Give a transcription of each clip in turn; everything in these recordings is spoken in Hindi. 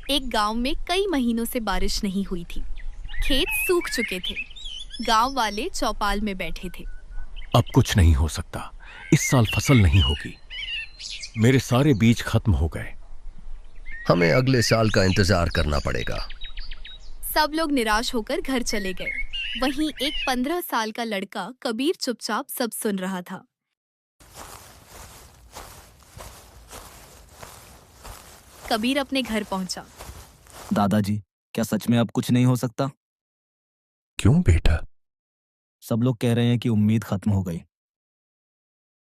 एक गांव में कई महीनों से बारिश नहीं हुई थी। खेत सूख चुके थे। गांव वाले चौपाल में बैठे थे। अब कुछ नहीं हो सकता। इस साल फसल नहीं होगी। मेरे सारे बीज खत्म हो गए। हमें अगले साल का इंतजार करना पड़ेगा। सब लोग निराश होकर घर चले गए। वहीं एक 15 साल का लड़का कबीर चुपचाप सब सुन रहा था। कबीर अपने घर पहुंचा। दादाजी, क्या सच में अब कुछ नहीं हो सकता? क्यों बेटा? सब लोग कह रहे हैं कि उम्मीद खत्म हो गई।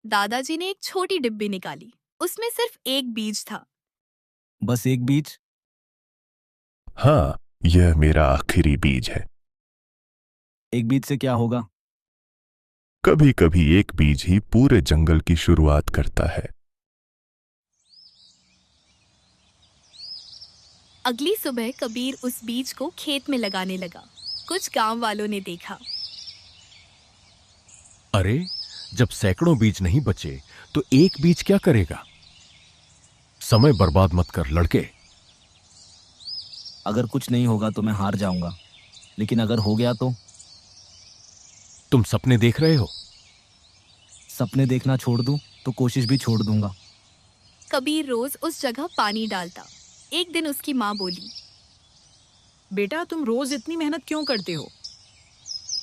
दादाजी ने एक छोटी डिब्बी निकाली। उसमें सिर्फ एक बीज था। बस एक बीज? हाँ, यह मेरा आखिरी बीज है। एक बीज से क्या होगा? कभी कभी एक बीज ही पूरे जंगल की शुरुआत करता है। अगली सुबह कबीर उस बीज को खेत में लगाने लगा। कुछ गांव वालों ने देखा। अरे, जब सैकड़ों बीज नहीं बचे तो एक बीज क्या करेगा? समय बर्बाद मत कर लड़के। अगर कुछ नहीं होगा तो मैं हार जाऊंगा, लेकिन अगर हो गया तो? तुम सपने देख रहे हो? सपने देखना छोड़ दूं तो कोशिश भी छोड़ दूंगा। कबीर रोज उस जगह पानी डालता। एक दिन उसकी माँ बोली, बेटा, तुम रोज इतनी मेहनत क्यों करते हो?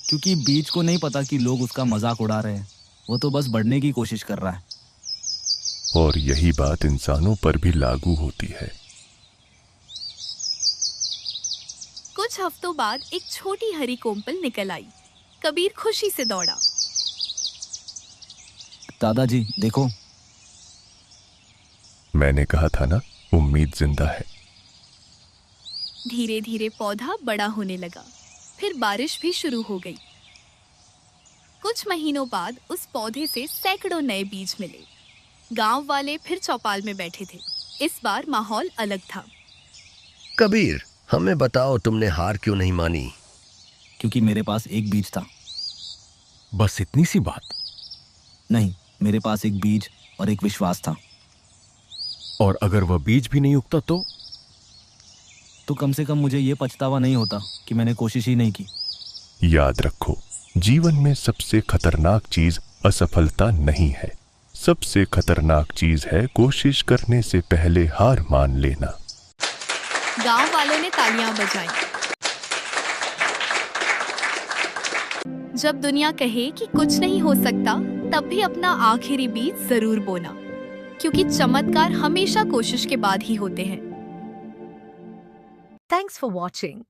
क्योंकि बीज को नहीं पता कि लोग उसका मजाक उड़ा रहे हैं। वो तो बस बढ़ने की कोशिश कर रहा है। और यही बात इंसानों पर भी लागू होती है। कुछ हफ्तों बाद एक छोटी हरी कोम्पल निकल आई। कबीर खुशी से दौड़ा। दादाजी देखो। मैंने कहा था ना, उम्मीद जिंदा है। धीरे धीरे पौधा बड़ा होने लगा। फिर बारिश भी शुरू हो गई। कुछ महीनों बाद उस पौधे से सैकड़ों नए बीज मिले। गांव वाले फिर चौपाल में बैठे थे। इस बार माहौल अलग था। कबीर, हमें बताओ, तुमने हार क्यों नहीं मानी? क्योंकि मेरे पास एक बीज था। बस इतनी सी बात? नहीं, मेरे पास एक बीज और एक विश्वास था। और अगर वह बीज भी नहीं उगता तो कम से कम मुझे ये पछतावा नहीं होता कि मैंने कोशिश ही नहीं की। याद रखो, जीवन में सबसे खतरनाक चीज असफलता नहीं है। सबसे खतरनाक चीज है कोशिश करने से पहले हार मान लेना। गांव वालों ने तालियां बजाई। जब दुनिया कहे कि कुछ नहीं हो सकता, तब भी अपना आखिरी बीज जरूर बोना, क्योंकि चमत्कार हमेशा कोशिश के बाद ही होते हैं। Thanks for watching.